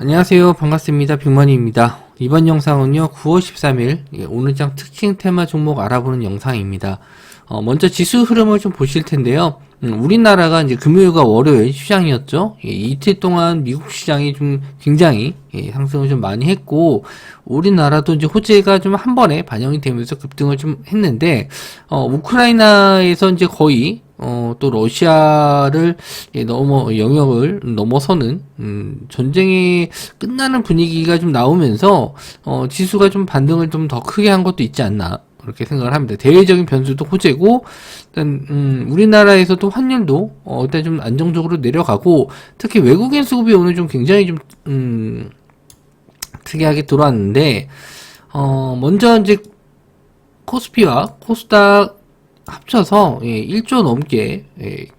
안녕하세요. 반갑습니다. 빅머니입니다. 이번 영상은요, 9월 13일, 오늘장 특징 테마 종목 알아보는 영상입니다. 먼저 지수 흐름을 좀 보실 텐데요. 우리나라가 이제 금요일과 월요일 시장이었죠. 이틀 동안 미국 시장이 좀 굉장히 상승을 좀 많이 했고, 우리나라도 이제 호재가 좀 한 번에 반영이 되면서 급등을 좀 했는데, 우크라이나에서 이제 거의 또 러시아를 영역을 넘어서는 전쟁이 끝나는 분위기가 좀 나오면서 지수가 좀 반등을 좀 더 크게 한 것도 있지 않나 그렇게 생각을 합니다. 대외적인 변수도 호재고, 일단 우리나라에서도 환율도 일단 좀 안정적으로 내려가고, 특히 외국인 수급이 오늘 좀 굉장히 좀 특이하게 들어왔는데, 먼저 이제 코스피와 코스닥 합쳐서 1조 넘게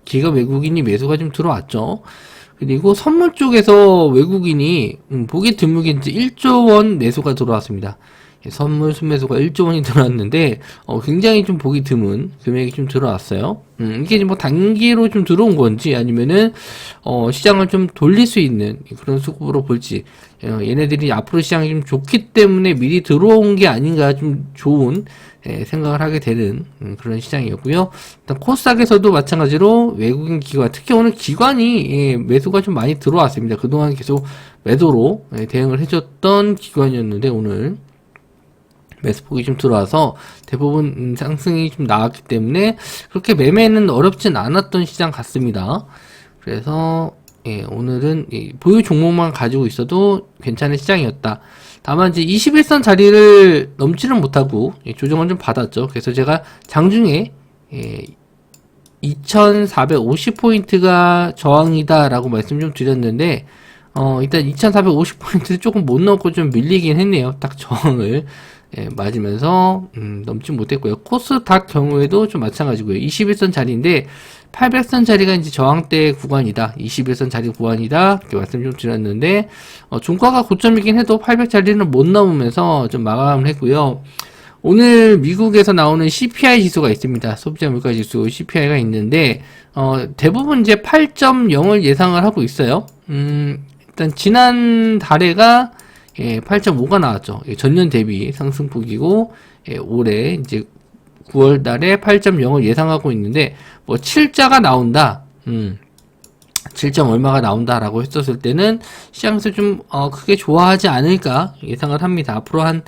기관 외국인이 매수가 좀 들어왔죠. 그리고 선물 쪽에서 외국인이 보기 드물게 이제 1조 원 매수가 들어왔습니다. 선물 순매수가 1조 원이 들어왔는데 굉장히 좀 보기 드문 금액이 좀 들어왔어요. 이게 뭐 단기로 좀 들어온 건지 아니면은 시장을 좀 돌릴 수 있는 그런 수급으로 볼지, 얘네들이 앞으로 시장이 좀 좋기 때문에 미리 들어온 게 아닌가 좀 좋은 생각을 하게 되는 그런 시장이었고요. 일단 코스닥에서도 마찬가지로 외국인 기관, 특히 오늘 기관이 매수가 좀 많이 들어왔습니다. 그동안 계속 매도로 대응을 해줬던 기관이었는데 오늘 매수폭이 좀 들어와서 대부분 상승이 좀 나왔기 때문에 그렇게 매매는 어렵진 않았던 시장 같습니다. 그래서 오늘은 보유 종목만 가지고 있어도 괜찮은 시장이었다. 다만 이제 21선 자리를 넘지는 못하고 조정은 좀 받았죠. 그래서 제가 장중에 2450포인트가 저항이다 라고 말씀 좀 드렸는데, 일단 2450포인트 조금 못 넘고 좀 밀리긴 했네요. 딱 저항을 맞으면서 넘지 못했고요. 코스닥 경우에도 좀 마찬가지고요. 21선 자리인데 800선 자리가 이제 저항대 구간이다. 21선 자리 구간이다. 이렇게 말씀 좀 드렸는데, 종가가 고점이긴 해도 800 자리는 못 넘으면서 좀 마감을 했고요. 오늘 미국에서 나오는 CPI 지수가 있습니다. 소비자 물가 지수 CPI가 있는데, 대부분 이제 8.0을 예상을 하고 있어요. 일단 지난 달에가 8.5가 나왔죠. 전년 대비 상승폭이고, 올해 이제 9월 달에 8.0을 예상하고 있는데, 뭐 7자가 나온다. 7점 얼마가 나온다라고 했었을 때는 시장에서 좀 크게 좋아하지 않을까 예상을 합니다. 앞으로 한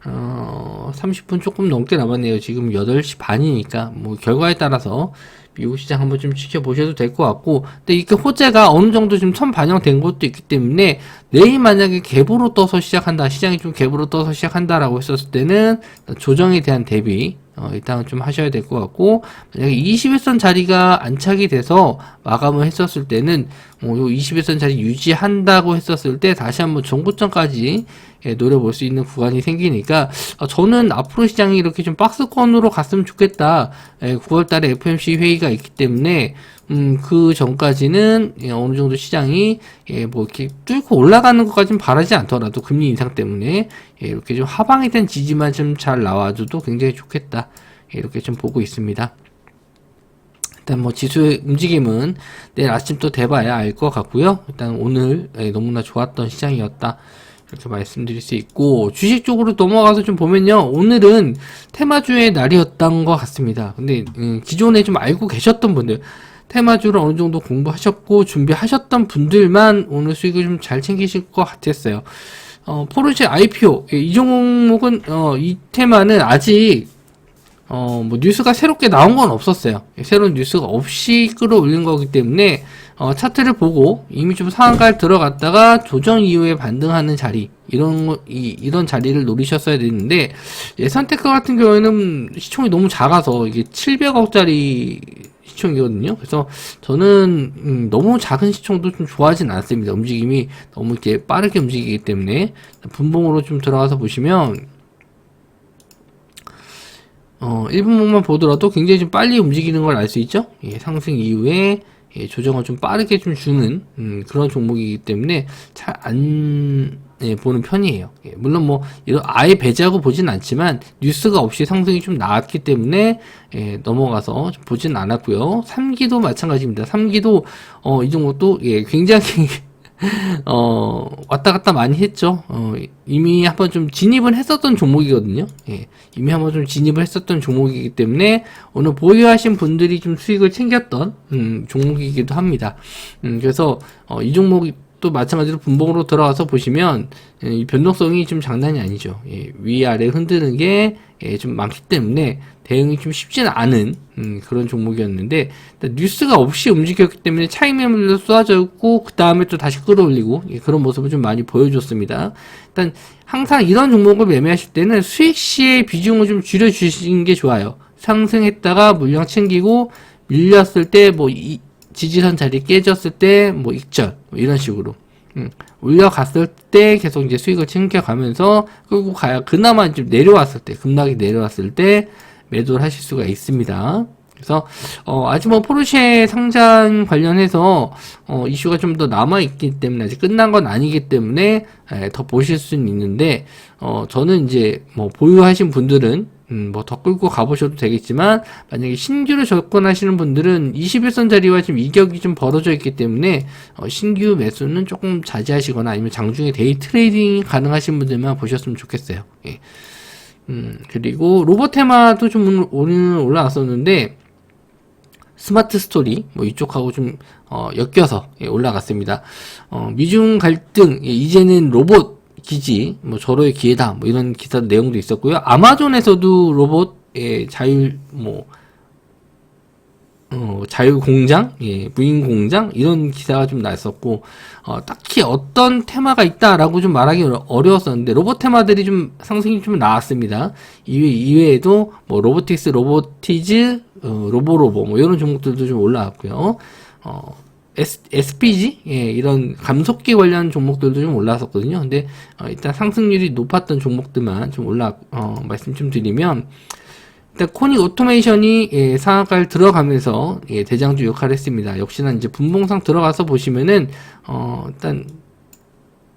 30분 조금 넘게 남았네요. 지금 8시 반이니까 뭐 결과에 따라서 미국 시장 한번 좀 지켜보셔도 될 것 같고, 근데 이게 호재가 어느 정도 좀 선 반영된 것도 있기 때문에 내일 만약에 갭으로 떠서 시작한다, 시장이 좀 갭으로 떠서 시작한다라고 했었을 때는 조정에 대한 대비 일단 좀 하셔야 될 것 같고, 만약에 21선 자리가 안착이 돼서 마감을 했었을 때는 요 21선 자리 유지한다고 했었을 때 다시 한번 정고점까지 노려볼 수 있는 구간이 생기니까, 저는 앞으로 시장이 이렇게 좀 박스권으로 갔으면 좋겠다. 9월 달에 FOMC 회의가 있기 때문에 그 전까지는 어느 정도 시장이 뭐 이렇게 뚫고 올라가는 것까지는 바라지 않더라도 금리 인상 때문에 이렇게 좀 하방에 대한 지지만 좀 잘 나와줘도 굉장히 좋겠다. 이렇게 좀 보고 있습니다. 일단 뭐 지수의 움직임은 내일 아침 또 돼봐야 알 것 같고요. 일단 오늘 너무나 좋았던 시장이었다. 이렇게 말씀드릴 수 있고, 주식 쪽으로 넘어가서 좀 보면요, 오늘은 테마주의 날이었던 것 같습니다. 근데 기존에 좀 알고 계셨던 분들, 테마주를 어느 정도 공부하셨고 준비하셨던 분들만 오늘 수익을 좀 잘 챙기실 것 같았어요. 포르쉐 IPO 이 종목은 이 테마는 아직 뭐 뉴스가 새롭게 나온 건 없었어요. 새로운 뉴스가 없이 끌어올린 거기 때문에 차트를 보고 이미 좀 상한가에 들어갔다가 조정 이후에 반등하는 자리, 이런 자리를 노리셨어야 되는데, 선택과 같은 경우에는 시총이 너무 작아서 이게 700억짜리 시총이거든요. 그래서 저는 너무 작은 시총도 좀 좋아하진 않습니다. 움직임이 너무 이렇게 빠르게 움직이기 때문에 분봉으로 좀 들어가서 보시면 1분봉만 보더라도 굉장히 좀 빨리 움직이는 걸 알 수 있죠. 상승 이후에 조정을 좀 빠르게 좀 주는 그런 종목이기 때문에 잘 안 보는 편이에요. 물론 뭐 이런 아예 배제하고 보진 않지만 뉴스가 없이 상승이 좀 나왔기 때문에 넘어가서 좀 보진 않았고요. 3기도 마찬가지입니다. 3기도 이 종목도 굉장히 왔다 갔다 많이 했죠. 이미 한번 좀 진입을 했었던 종목이거든요. 예, 이미 한번 좀 진입을 했었던 종목이기 때문에 오늘 보유하신 분들이 좀 수익을 챙겼던, 종목이기도 합니다. 그래서, 이 종목이 또 마찬가지로 분봉으로 들어가서 보시면, 이 변동성이 좀 장난이 아니죠. 예, 위아래 흔드는 게, 좀 많기 때문에 대응이 좀 쉽지는 않은, 그런 종목이었는데, 뉴스가 없이 움직였기 때문에 차익 매물도 쏟아져 있고, 그 다음에 또 다시 끌어올리고, 예, 그런 모습을 좀 많이 보여줬습니다. 일단, 항상 이런 종목을 매매하실 때는 수익 시의 비중을 좀 줄여주시는 게 좋아요. 상승했다가 물량 챙기고, 밀렸을 때, 지지선 자리 깨졌을 때, 익절, 이런 식으로. 올려갔을 때 계속 이제 수익을 챙겨가면서 끌고 가야 그나마 이제 내려왔을 때, 급락이 내려왔을 때 매도를 하실 수가 있습니다. 그래서, 아직 포르쉐 상장 관련해서, 이슈가 좀 더 남아있기 때문에, 아직 끝난 건 아니기 때문에, 더 보실 수는 있는데, 저는 이제, 보유하신 분들은, 더 끌고 가보셔도 되겠지만, 만약에 신규로 접근하시는 분들은 21선 자리와 지금 이격이 좀 벌어져 있기 때문에, 신규 매수는 조금 자제하시거나 아니면 장중에 데이 트레이딩이 가능하신 분들만 보셨으면 좋겠어요. 예. 그리고 로봇테마도 좀 오늘 올라왔었는데, 스마트 스토리, 이쪽하고 좀, 엮여서, 예, 올라갔습니다. 미중 갈등, 예, 이제는 로봇, 기지, 절호의 기회다, 이런 기사 내용도 있었고요. 아마존에서도 로봇의 자율 공장, 예, 무인 공장, 이런 기사가 좀 났었고, 딱히 어떤 테마가 있다라고 좀 말하기 어려웠었는데, 로봇 테마들이 좀 상승이 좀 나왔습니다. 이외에도, 로보틱스, 로보티즈, 로보로보, 이런 종목들도 좀 올라왔고요. SPG? 예, 이런 감속기 관련 종목들도 좀 올라왔었거든요. 근데, 일단 상승률이 높았던 종목들만 좀 말씀 좀 드리면, 일단 코닉 오토메이션이, 예, 상한가를 들어가면서, 예, 대장주 역할을 했습니다. 역시나 이제 분봉상 들어가서 보시면은, 일단,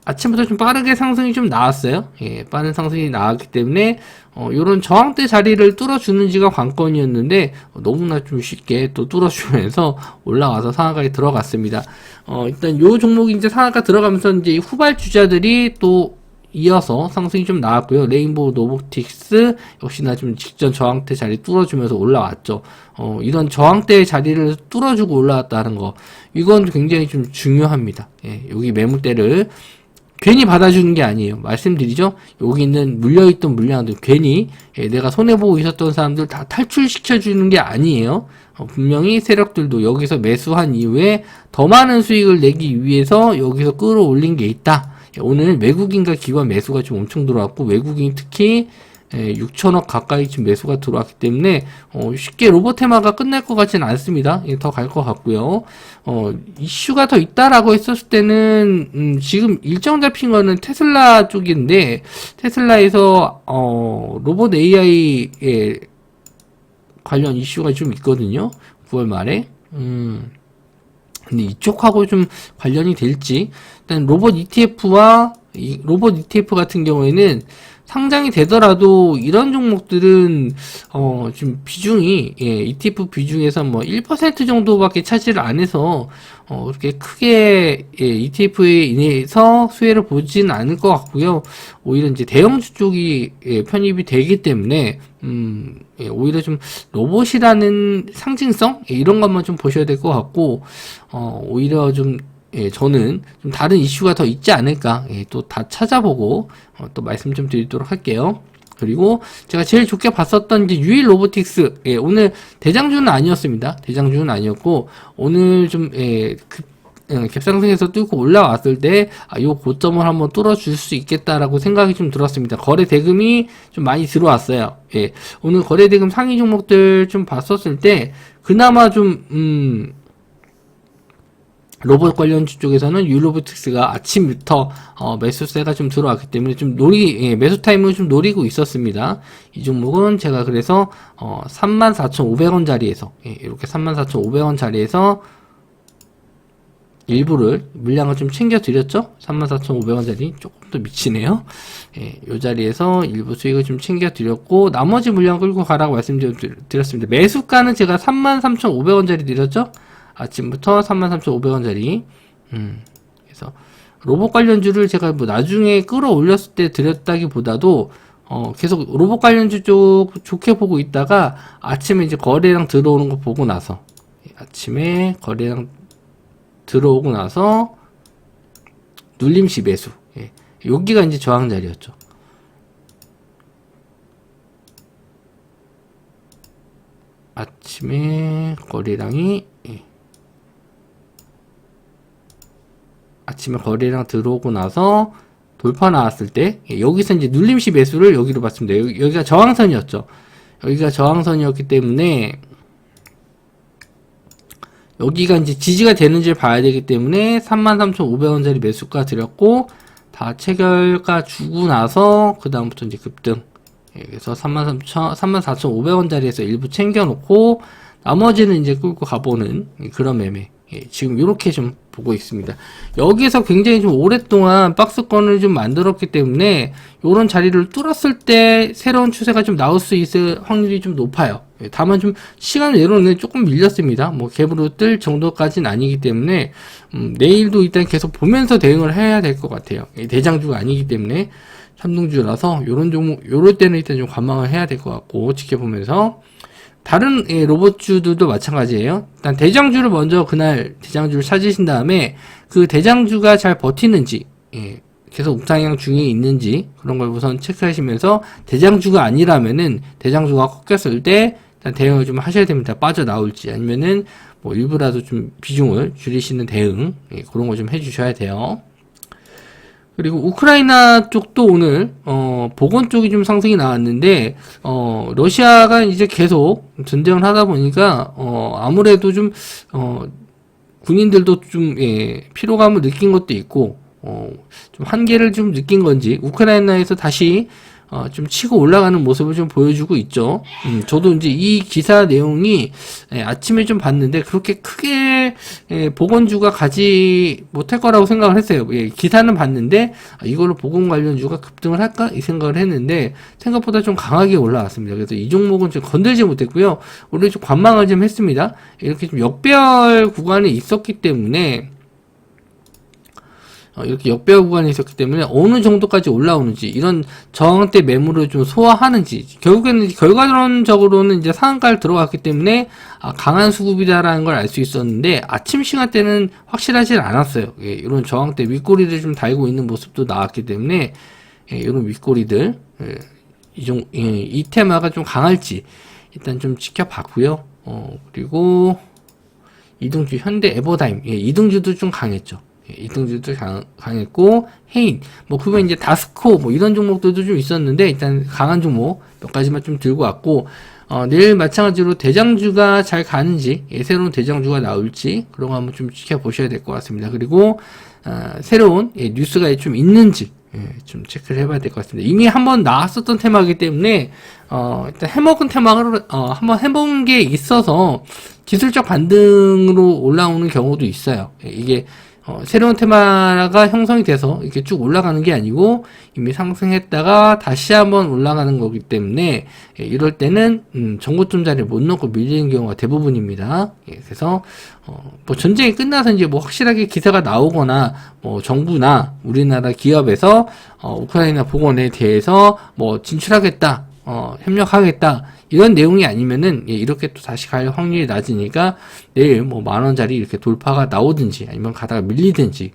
아침부터 좀 빠르게 상승이 좀 나왔어요. 예, 빠른 상승이 나왔기 때문에, 요런 저항대 자리를 뚫어주는지가 관건이었는데, 너무나 좀 쉽게 또 뚫어주면서 올라와서 상한가에 들어갔습니다. 일단 요 종목이 이제 상한가 들어가면서 이제 후발 주자들이 또 이어서 상승이 좀 나왔고요. 레인보우 노보틱스 역시나 좀 직전 저항대 자리 뚫어주면서 올라왔죠. 이런 저항대의 자리를 뚫어주고 올라왔다는 거, 이건 굉장히 좀 중요합니다. 예, 여기 매물대를 괜히 받아주는 게 아니에요. 말씀드리죠. 여기 있는 물려있던 물량들 괜히, 예, 내가 손해보고 있었던 사람들 다 탈출시켜주는 게 아니에요. 분명히 세력들도 여기서 매수한 이후에 더 많은 수익을 내기 위해서 여기서 끌어올린 게 있다. 예, 오늘 외국인과 기관 매수가 좀 엄청 들어왔고, 외국인 특히 6천억 가까이 지금 매수가 들어왔기 때문에, 쉽게 로봇 테마가 끝날 것 같지는 않습니다. 예, 더 갈 것 같고요. 이슈가 더 있다라고 했었을 때는, 지금 일정 잡힌 거는 테슬라 쪽인데, 테슬라에서, 로봇 AI에 관련 이슈가 좀 있거든요. 9월 말에. 근데 이쪽하고 좀 관련이 될지. 일단 로봇 ETF와, 로봇 ETF 같은 경우에는 상장이 되더라도 이런 종목들은 지금 비중이, 예, ETF 비중에서 1% 정도밖에 차지를 안 해서 그렇게 크게, 예, ETF에 인해서 수혜를 보지는 않을 것 같고요. 오히려 이제 대형주 쪽이, 예, 편입이 되기 때문에 예, 오히려 좀 로봇이라는 상징성, 예, 이런 것만 좀 보셔야 될 것 같고, 오히려 좀, 예, 저는 좀 다른 이슈가 더 있지 않을까, 예, 또 다 찾아보고, 또 말씀 좀 드리도록 할게요. 그리고 제가 제일 좋게 봤었던 이제 유일 로보틱스, 예, 오늘 대장주는 아니었습니다. 대장주는 아니었고, 오늘 좀, 예, 갭상승에서 뚫고 올라왔을 때, 요 고점을 한번 뚫어줄 수 있겠다라고 생각이 좀 들었습니다. 거래 대금이 좀 많이 들어왔어요. 예, 오늘 거래 대금 상위 종목들 좀 봤었을 때, 그나마 좀, 로봇 관련주 쪽에서는 유로보틱스가 아침부터 매수세가 좀 들어왔기 때문에 좀 예, 매수 타임을 좀 노리고 있었습니다. 이 종목은 제가 그래서 34,500원 자리에서, 예, 이렇게 34,500원 자리에서 일부를 물량을 좀 챙겨 드렸죠. 34,500원 자리 조금 더 미치네요. 예, 이 자리에서 일부 수익을 좀 챙겨 드렸고, 나머지 물량 끌고 가라고 말씀드렸습니다. 매수가는 제가 33,500원 자리 드렸죠. 아침부터 33,500원 자리. 그래서 로봇 관련주를 제가 뭐 나중에 끌어올렸을 때 드렸다기보다도 계속 로봇 관련주 쪽 좋게 보고 있다가 아침에 이제 거래량 들어오는 거 보고 나서 아침에 거래량 들어오고 나서 눌림시 매수. 예. 여기가 이제 저항 자리였죠. 아침에 거래량이 아침에 거래량 들어오고 나서 돌파 나왔을 때 여기서 이제 눌림시 매수를 여기로 봤습니다. 여기가 저항선이었죠. 여기가 저항선이었기 때문에 여기가 이제 지지가 되는지를 봐야 되기 때문에 33,500원짜리 매수가 드렸고 다 체결가 주고 나서 그 다음부터 이제 급등. 그래서 34,500원짜리에서 일부 챙겨놓고 나머지는 이제 끌고 가보는 그런 매매. 지금 이렇게 좀 보고 있습니다. 여기에서 굉장히 좀 오랫동안 박스권을 좀 만들었기 때문에 이런 자리를 뚫었을 때 새로운 추세가 좀 나올 수 있을 확률이 좀 높아요. 다만 좀 시간 내로는 조금 밀렸습니다. 뭐 갭으로 뜰 정도까지는 아니기 때문에 내일도 일단 계속 보면서 대응을 해야 될 것 같아요. 대장주가 아니기 때문에 삼등주라서 요런 종목 요럴 때는 일단 좀 관망을 해야 될 것 같고 지켜보면서 다른 로봇주들도 마찬가지예요. 일단 대장주를 먼저 그날 대장주를 찾으신 다음에 그 대장주가 잘 버티는지 계속 옥상향 중에 있는지 그런 걸 우선 체크하시면서 대장주가 아니라면은 대장주가 꺾였을 때 일단 대응을 좀 하셔야 됩니다. 빠져나올지 아니면은 뭐 일부라도 좀 비중을 줄이시는 대응 그런 거 좀 해주셔야 돼요. 그리고 우크라이나 쪽도 오늘 보건 쪽이 좀 상승이 나왔는데 러시아가 이제 계속 전쟁을 하다 보니까 아무래도 좀 군인들도 좀 피로감을 느낀 것도 있고 좀 한계를 좀 느낀 건지 우크라이나에서 다시 좀 치고 올라가는 모습을 좀 보여주고 있죠. 저도 이제 이 기사 내용이 아침에 좀 봤는데 그렇게 크게 보건주가 가지 못할 거라고 생각을 했어요. 기사는 봤는데 이걸로 보건 관련주가 급등을 할까 이 생각을 했는데 생각보다 좀 강하게 올라왔습니다. 그래서 이 종목은 좀 건들지 못했고요. 오늘 좀 관망을 좀 했습니다. 이렇게 좀 역배열 구간이 있었기 때문에 이렇게 역배열 구간이 있었기 때문에 어느 정도까지 올라오는지 이런 저항대 매물을 좀 소화하는지 결국에는 결과론적으로는 이제 상한가를 들어갔기 때문에 강한 수급이다라는 걸 알 수 있었는데 아침 시간대는 확실하지 않았어요. 이런 저항대 윗꼬리를 좀 달고 있는 모습도 나왔기 때문에 이런 윗꼬리들 이 테마가 좀 강할지 일단 좀 지켜봤고요. 그리고 이등주 현대 에버다임 이등주도 좀 강했죠. 이등주도 강했고 해인 뭐 그러면 이제 다스코 뭐 이런 종목들도 좀 있었는데 일단 강한 종목 몇 가지만 좀 들고 왔고 내일 마찬가지로 대장주가 잘 가는지 새로운 대장주가 나올지 그런 거 한번 좀 지켜보셔야 될 것 같습니다. 그리고 새로운 뉴스가 좀 있는지 좀 체크를 해봐야 될 것 같습니다. 이미 한번 나왔었던 테마이기 때문에 일단 해먹은 테마를 한번 해본 게 있어서 기술적 반등으로 올라오는 경우도 있어요. 이게 새로운 테마가 형성이 돼서 이렇게 쭉 올라가는 게 아니고 이미 상승했다가 다시 한번 올라가는 거기 때문에 이럴 때는 정고점 자리를 못 넣고 밀리는 경우가 대부분입니다. 그래서 뭐 전쟁이 끝나서 이제 뭐 확실하게 기사가 나오거나 뭐 정부나 우리나라 기업에서 우크라이나 보건에 대해서 뭐 진출하겠다, 협력하겠다 이런 내용이 아니면은 이렇게 또 다시 갈 확률이 낮으니까 내일 뭐 만원짜리 이렇게 돌파가 나오든지 아니면 가다가 밀리든지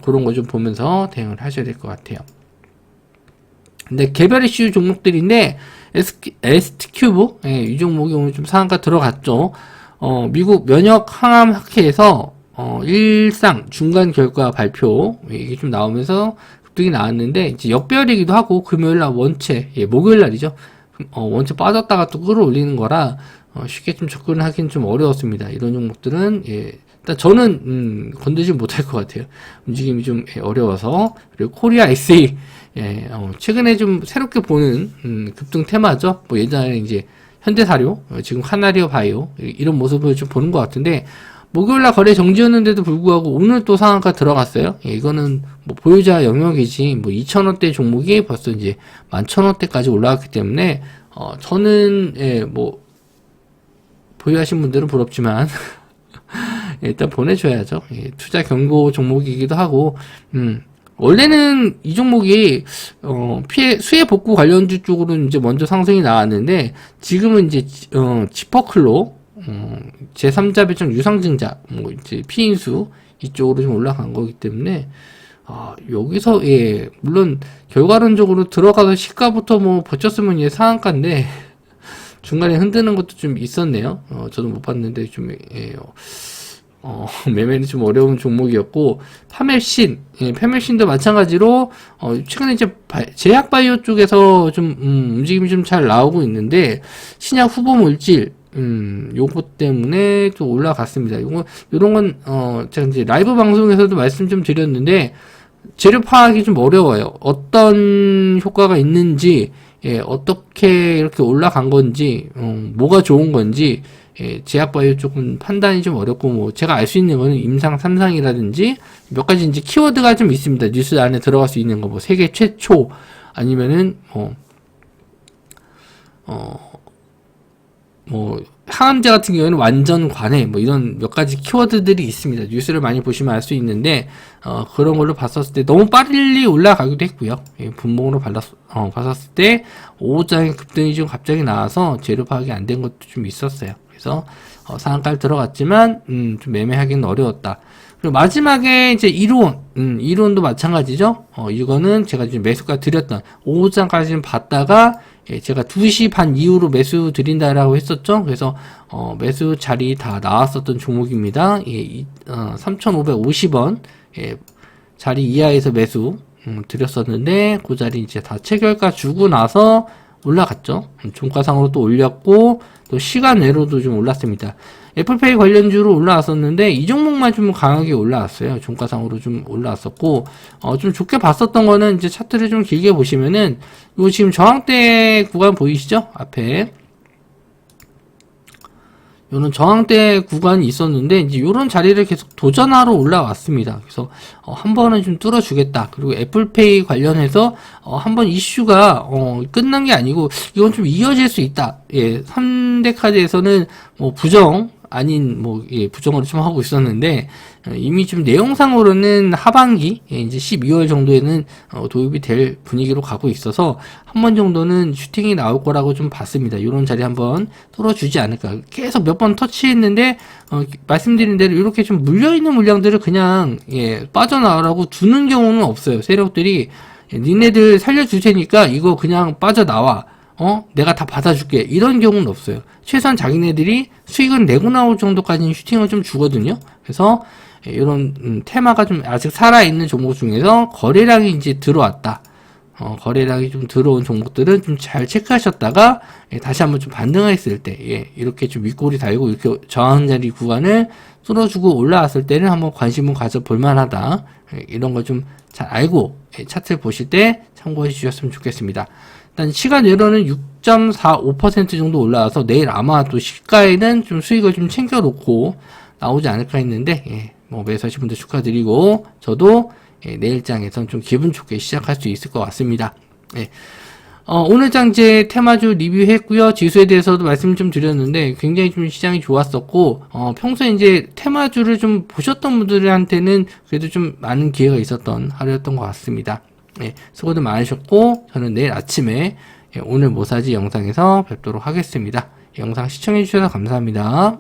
그런 거 좀 보면서 대응을 하셔야 될 것 같아요. 근데 개별 이슈 종목들인데 ST큐브 이 종목이 오늘 좀 상한가 들어갔죠. 미국 면역 항암 학회에서 일상 중간 결과 발표 이게 좀 나오면서 급등이 나왔는데 이제 역배열이기도 하고 금요일날 원체 목요일날이죠. 원체 빠졌다가 또 끌어올리는 거라 쉽게 좀 접근하기는 좀 어려웠습니다. 이런 종목들은 일단 저는 건들지 못할 것 같아요. 움직임이 좀 어려워서. 그리고 코리아 SE 최근에 좀 새롭게 보는 급등 테마죠. 뭐 예전에 이제 현대사료, 지금 카나리오 바이오 이런 모습을 좀 보는 것 같은데 목요일날 거래 정지였는데도 불구하고 오늘 또 상한가 들어갔어요. 이거는 뭐 보유자 영역이지 뭐 2,000원대 종목이 벌써 이제 11,000원대까지 올라왔기 때문에 저는 뭐 보유하신 분들은 부럽지만 일단 보내줘야죠. 예, 투자 경고 종목이기도 하고, 원래는 이 종목이 수혜 복구 관련주 쪽으로 이제 먼저 상승이 나왔는데 지금은 이제 지퍼클로 제3자 배정 유상증자 뭐 이제 피인수 이쪽으로 좀 올라간 거기 때문에 여기서 예 물론 결과론적으로 들어가서 시가부터 뭐 버텼으면 예 상한가인데 중간에 흔드는 것도 좀 있었네요. 저도 못 봤는데 좀 예, 매매는 좀 어려운 종목이었고, 파멜신도 마찬가지로, 최근에 이제 제약바이오 쪽에서 좀, 움직임이 좀 잘 나오고 있는데, 신약 후보 물질, 요거 때문에 좀 올라갔습니다. 요런 건, 제가 이제 라이브 방송에서도 말씀 좀 드렸는데, 재료 파악이 좀 어려워요. 어떤 효과가 있는지, 예, 어떻게 이렇게 올라간 건지, 뭐가 좋은 건지, 예, 제약바이오 쪽은 판단이 좀 어렵고, 뭐, 제가 알 수 있는 거는 임상 3상이라든지, 몇 가지 이제 키워드가 좀 있습니다. 뉴스 안에 들어갈 수 있는 거, 뭐, 세계 최초, 아니면은, 항암제 같은 경우에는 완전 관해, 뭐, 이런 몇 가지 키워드들이 있습니다. 뉴스를 많이 보시면 알 수 있는데, 그런 걸로 봤었을 때 너무 빨리 올라가기도 했고요. 예, 분봉으로 봤었을 때, 오후장에 급등이 좀 갑자기 나와서 재료 파악이 안 된 것도 좀 있었어요. 그래서 상한가를 들어갔지만 좀 매매하기는 어려웠다. 그리고 마지막에 이제 이론도 마찬가지죠. 이거는 제가 지금 매수가 드렸던 오후장까지 좀 봤다가 예, 제가 2시 반 이후로 매수 드린다라고 했었죠. 그래서 매수 자리 다 나왔었던 종목입니다. 예, 3,550원 예, 자리 이하에서 매수 드렸었는데 그 자리 이제 다 체결가 주고 나서 올라갔죠. 종가상으로 또 올렸고 또 시간 외로도 좀 올랐습니다. 애플페이 관련주로 올라왔었는데 이 종목만 좀 강하게 올라왔어요. 종가상으로 좀 올라왔었고 좀 좋게 봤었던 거는 이제 차트를 좀 길게 보시면은 요 지금 저항대 구간 보이시죠? 앞에 요런 저항대 구간이 있었는데 이제 요런 자리를 계속 도전하러 올라왔습니다. 그래서 한 번은 좀 뚫어주겠다. 그리고 애플페이 관련해서 한번 이슈가 끝난 게 아니고 이건 좀 이어질 수 있다. 예, 3대 카드에서는 뭐 부정 아닌 뭐 예, 부정으로 좀 하고 있었는데 이미 좀 내용상으로는 하반기 예, 이제 12월 정도에는 도입이 될 분위기로 가고 있어서 한 번 정도는 슈팅이 나올 거라고 좀 봤습니다. 이런 자리 한번 뚫어주지 않을까. 계속 몇 번 터치했는데 말씀드린 대로 이렇게 좀 물려있는 물량들을 그냥 예, 빠져나가라고 두는 경우는 없어요. 세력들이 예, 니네들 살려줄 테니까 이거 그냥 빠져나와. 내가 다 받아줄게. 이런 경우는 없어요. 최소한 자기네들이 수익을 내고 나올 정도까지는 슈팅을 좀 주거든요. 그래서 이런 테마가 좀 아직 살아있는 종목 중에서 거래량이 이제 들어왔다. 거래량이 좀 들어온 종목들은 좀 잘 체크하셨다가 다시 한번 좀 반등했을 때 예, 이렇게 좀 윗골이 달고 이렇게 저항자리 구간을 뚫어주고 올라왔을 때는 한번 관심을 가져볼 만하다. 이런 걸 좀 잘 알고 차트를 보실 때 참고해 주셨으면 좋겠습니다. 일단 시간 외로는 6.45% 정도 올라와서 내일 아마 또 시가에는 좀 수익을 좀 챙겨놓고 나오지 않을까 했는데 예, 뭐 매수하신 분들 축하드리고 저도 예, 내일장에선 좀 기분 좋게 시작할 수 있을 것 같습니다. 예. 오늘 장제 테마주 리뷰했고요. 지수에 대해서도 말씀 좀 드렸는데 굉장히 좀 시장이 좋았었고 평소에 이제 테마주를 좀 보셨던 분들한테는 그래도 좀 많은 기회가 있었던 하루였던 것 같습니다. 예, 수고들 많으셨고 저는 내일 아침에 예, 오늘 뭐 사지 영상에서 뵙도록 하겠습니다. 영상 시청해 주셔서 감사합니다.